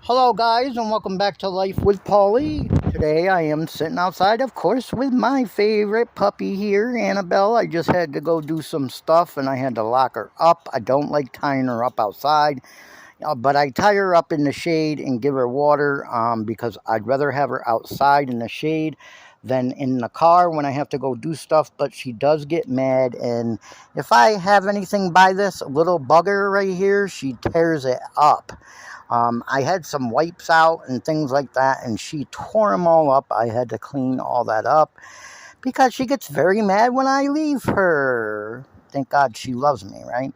Hello guys and welcome back to Life with Polly. Today I am sitting outside, of course, with my favorite puppy here, Annabelle. I just had to go do some stuff and I had to lock her up. I don't like tying her up outside, but I tie her up in the shade and give her water because I'd rather have her outside in the shade than in the car when I have to go do stuff. But she does get mad, and if I have anything by this little bugger right here, she tears it up. I had some wipes out and things like that, and she tore them all up. I had to clean all that up because she gets very mad when I leave her. Thank God she loves me, right?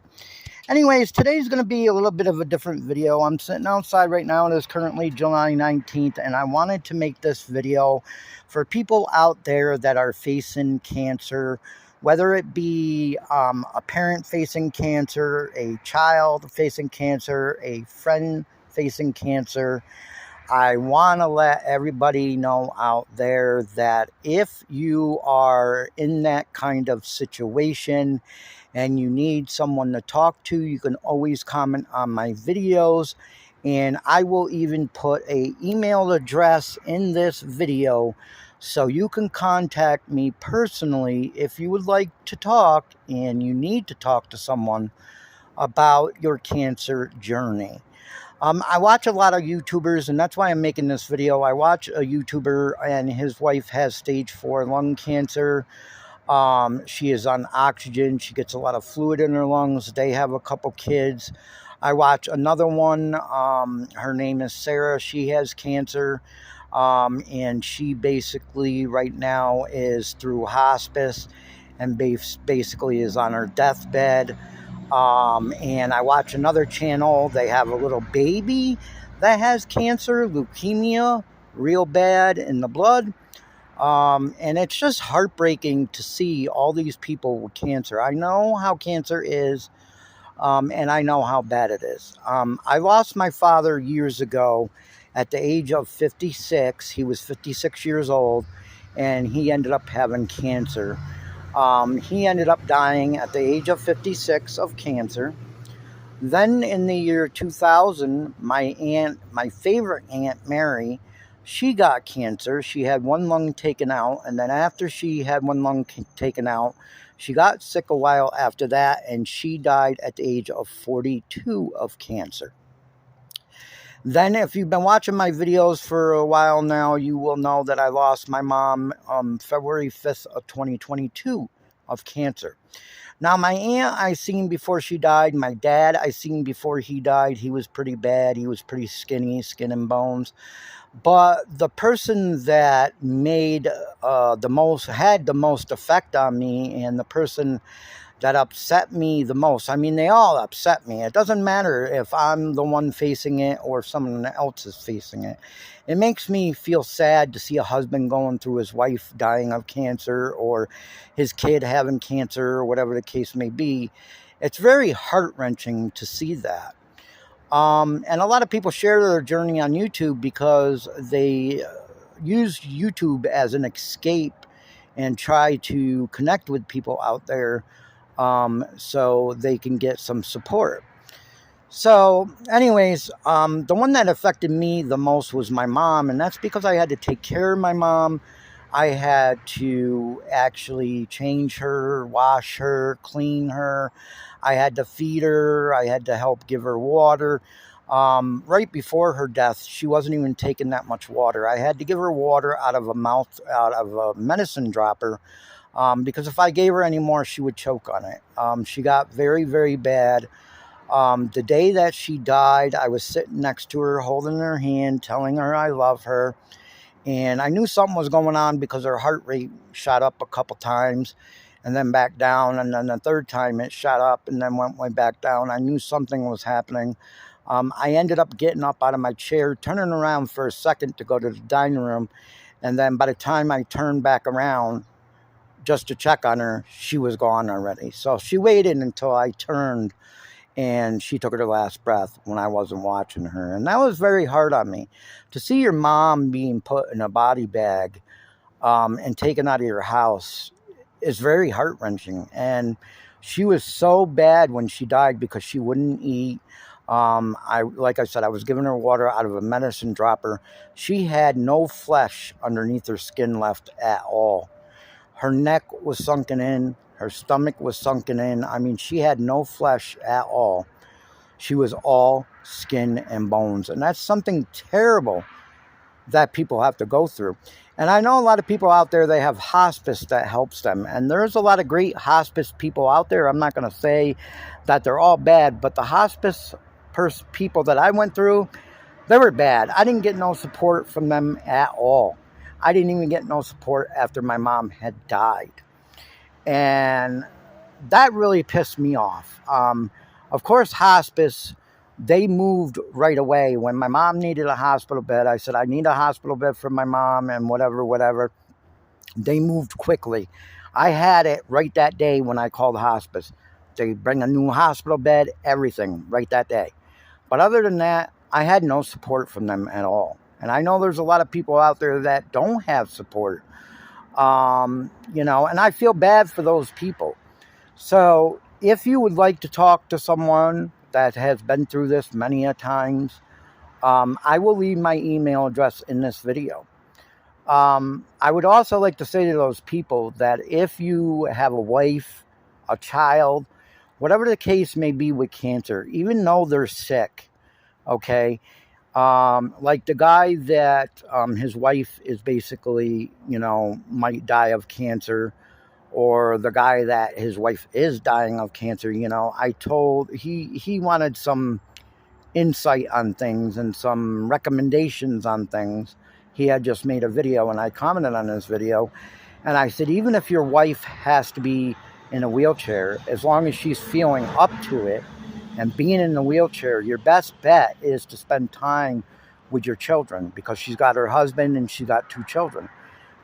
Anyways, today's going to be a little bit of a different video. I'm sitting outside right now. It is currently July 19th, and I wanted to make this video for people out there that are facing cancer, whether it be a parent facing cancer, a child facing cancer, a friend facing cancer. I want to let everybody know out there that if you are in that kind of situation and you need someone to talk to, you can always comment on my videos, and I will even put an email address in this video so you can contact me personally if you would like to talk and you need to talk to someone about your cancer journey. I watch a lot of YouTubers, and that's why I'm making this video. I watch a YouTuber, and his wife has stage 4 lung cancer. She is on oxygen. She gets a lot of fluid in her lungs. They have a couple kids. I watch another one. Her name is Sarah. She has cancer. And she basically right now is through hospice and basically is on her deathbed. And I watch another channel. They have a little baby that has cancer, leukemia, real bad in the blood. And it's just heartbreaking to see all these people with cancer. I know how cancer is, and I know how bad it is. I lost my father years ago at the age of 56. He was 56 years old, and he ended up having cancer. He ended up dying at the age of 56 of cancer. Then in the year 2000, my favorite aunt Mary, she got cancer. She had one lung taken out, and then after she had one lung taken out, she got sick a while after that, and she died at the age of 42 of cancer. Then, if you've been watching my videos for a while now, you will know that I lost my mom February 5th of 2022 of cancer. Now, my aunt I seen before she died. My dad I seen before he died. He was pretty bad. He was pretty skinny, skin and bones. But the person that made had the most effect on me, and the person that upset me the most. I mean, they all upset me. It doesn't matter if I'm the one facing it or if someone else is facing it. It makes me feel sad to see a husband going through his wife dying of cancer or his kid having cancer or whatever the case may be. It's very heart-wrenching to see that. And a lot of people share their journey on YouTube because they use YouTube as an escape and try to connect with people out there so they can get some support. So anyways, the one that affected me the most was my mom, and that's because I had to take care of my mom. I had to actually change her, wash her, clean her. I had to feed her. I had to help give her water. Right before her death, she wasn't even taking that much water. I had to give her water out of a medicine dropper. Because if I gave her any more, she would choke on it. She got very, very bad. The day that she died, I was sitting next to her, holding her hand, telling her I love her. And I knew something was going on because her heart rate shot up a couple times and then back down. And then the third time it shot up and then went way back down. I knew something was happening. I ended up getting up out of my chair, turning around for a second to go to the dining room. And then by the time I turned back around, just to check on her, she was gone already. So she waited until I turned and she took her last breath when I wasn't watching her. And that was very hard on me. To see your mom being put in a body bag and taken out of your house is very heart-wrenching. And she was so bad when she died because she wouldn't eat. Like I said, I was giving her water out of a medicine dropper. She had no flesh underneath her skin left at all. Her neck was sunken in. Her stomach was sunken in. I mean, she had no flesh at all. She was all skin and bones. And that's something terrible that people have to go through. And I know a lot of people out there, they have hospice that helps them. And there's a lot of great hospice people out there. I'm not going to say that they're all bad, but the hospice people that I went through, they were bad. I didn't get no support from them at all. I didn't even get no support after my mom had died. And that really pissed me off. Of course, hospice, they moved right away. When my mom needed a hospital bed, I said, I need a hospital bed for my mom and whatever. They moved quickly. I had it right that day when I called hospice. They bring a new hospital bed, everything right that day. But other than that, I had no support from them at all. And I know there's a lot of people out there that don't have support. And I feel bad for those people. So if you would like to talk to someone that has been through this many a times, I will leave my email address in this video. I would also like to say to those people that if you have a wife, a child, whatever the case may be with cancer, even though they're sick, okay, like the guy that his wife is basically, might die of cancer, or the guy that his wife is dying of cancer, I told he wanted some insight on things and some recommendations on things. He had just made a video and I commented on this video and I said, even if your wife has to be in a wheelchair, as long as she's feeling up to it and being in the wheelchair, your best bet is to spend time with your children, because she's got her husband and she's got 2 children.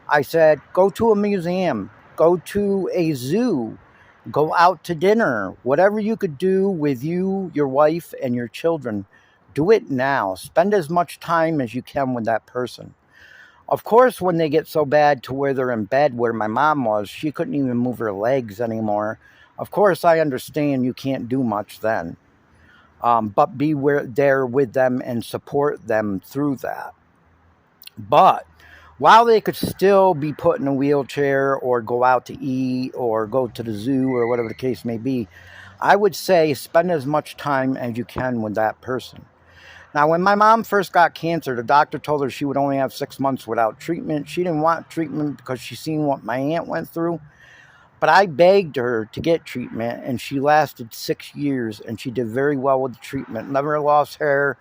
I said, go to a museum, go to a zoo, go out to dinner, whatever you could do with you, your wife, and your children. Do it now. Spend as much time as you can with that person. Of course, when they get so bad to where they're in bed, where my mom was, she couldn't even move her legs anymore. Of course, I understand you can't do much then. But be there with them and support them through that. But while they could still be put in a wheelchair or go out to eat or go to the zoo or whatever the case may be, I would say spend as much time as you can with that person. Now, when my mom first got cancer, the doctor told her she would only have 6 months without treatment. She didn't want treatment because she seen what my aunt went through. But I begged her to get treatment, and she lasted 6 years, and she did very well with the treatment. Never lost her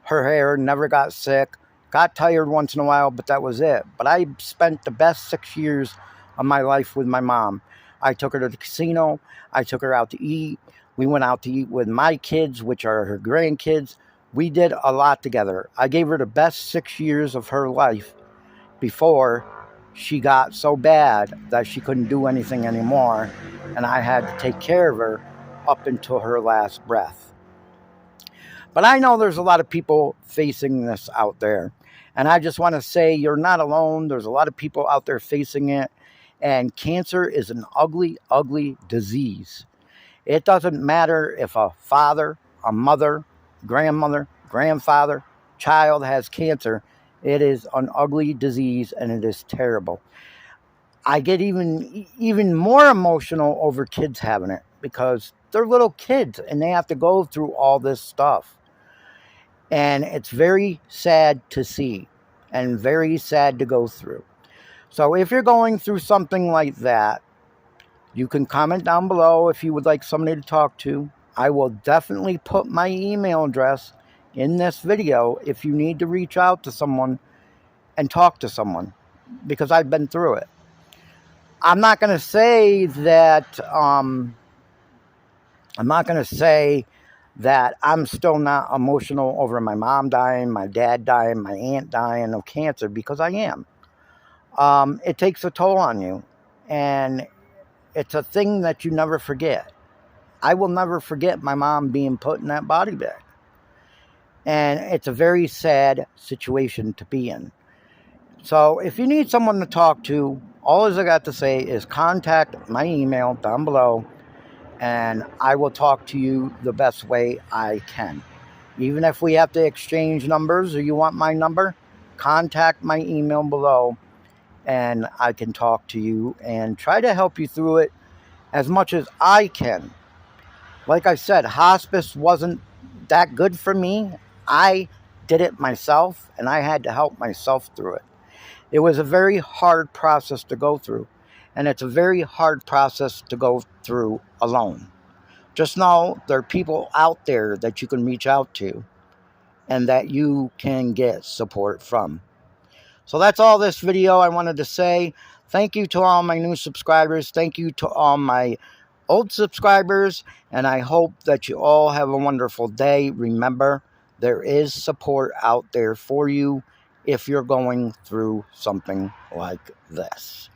hair, never got sick. Got tired once in a while, but that was it. But I spent the best 6 years of my life with my mom. I took her to the casino. I took her out to eat. We went out to eat with my kids, which are her grandkids. We did a lot together. I gave her the best 6 years of her life before she got so bad that she couldn't do anything anymore, and I had to take care of her up until her last breath. But I know there's a lot of people facing this out there. And I just want to say you're not alone. There's a lot of people out there facing it. And cancer is an ugly, ugly disease. It doesn't matter if a father, a mother, grandmother, grandfather, child has cancer. It is an ugly disease and it is terrible. I get even more emotional over kids having it, because they're little kids and they have to go through all this stuff. And it's very sad to see and very sad to go through. So if you're going through something like that, you can comment down below if you would like somebody to talk to. I will definitely put my email address in this video if you need to reach out to someone and talk to someone, because I've been through it. I'm not going to say that I'm still not emotional over my mom dying, my dad dying, my aunt dying of cancer, because I am. It takes a toll on you, and it's a thing that you never forget. I will never forget my mom being put in that body bag. And it's a very sad situation to be in. So if you need someone to talk to, all I got to say is contact my email down below, and I will talk to you the best way I can. Even if we have to exchange numbers or you want my number, contact my email below and I can talk to you and try to help you through it as much as I can. Like I said, hospice wasn't that good for me. I did it myself and I had to help myself through it. It was a very hard process to go through, and it's a very hard process to go through alone. Just know there are people out there that you can reach out to and that you can get support from. So that's all this video I wanted to say. Thank you to all my new subscribers. Thank you to all my old subscribers. And I hope that you all have a wonderful day. Remember, there is support out there for you if you're going through something like this.